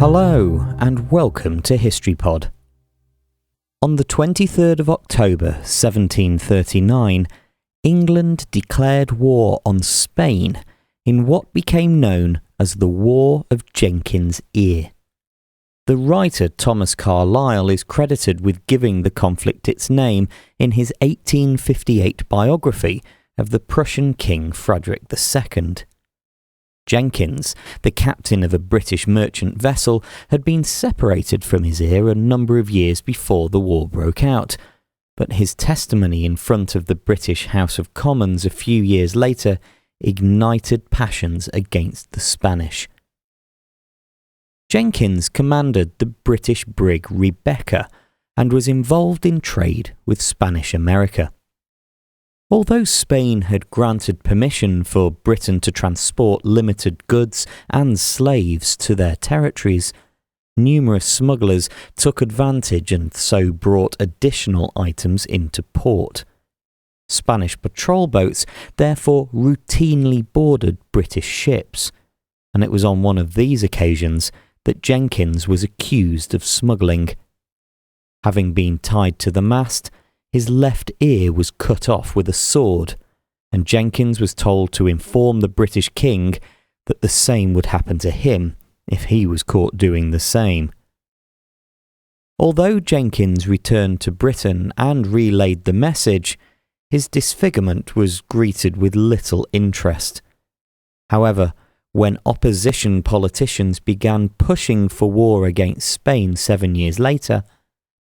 Hello and welcome to History Pod. On the 23rd of October 1739, England declared war on Spain in what became known as the War of Jenkins Ear. The writer Thomas Carlyle is credited with giving the conflict its name in his 1858 biography of the Prussian King Frederick II. Jenkins, the captain of a British merchant vessel, had been separated from his ear a number of years before the war broke out, but his testimony in front of the British House of Commons a few years later ignited passions against the Spanish. Jenkins commanded the British brig Rebecca and was involved in trade with Spanish America. Although Spain had granted permission for Britain to transport limited goods and slaves to their territories, numerous smugglers took advantage and so brought additional items into port. Spanish patrol boats therefore routinely boarded British ships, and it was on one of these occasions that Jenkins was accused of smuggling. Having been tied to the mast, his left ear was cut off with a sword, and Jenkins was told to inform the British king that the same would happen to him if he was caught doing the same. Although Jenkins returned to Britain and relayed the message, his disfigurement was greeted with little interest. However, when opposition politicians began pushing for war against Spain 7 years later,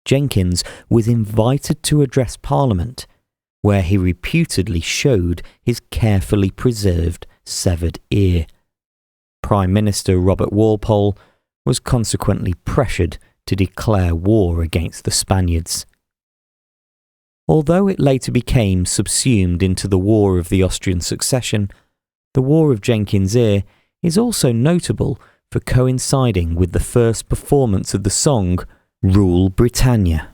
Jenkins was invited to address Parliament, where he reputedly showed his carefully preserved severed ear. Prime Minister Robert Walpole was consequently pressured to declare war against the Spaniards. Although it later became subsumed into the War of the Austrian Succession, the War of Jenkins Ear is also notable for coinciding with the first performance of the song Rule Britannia.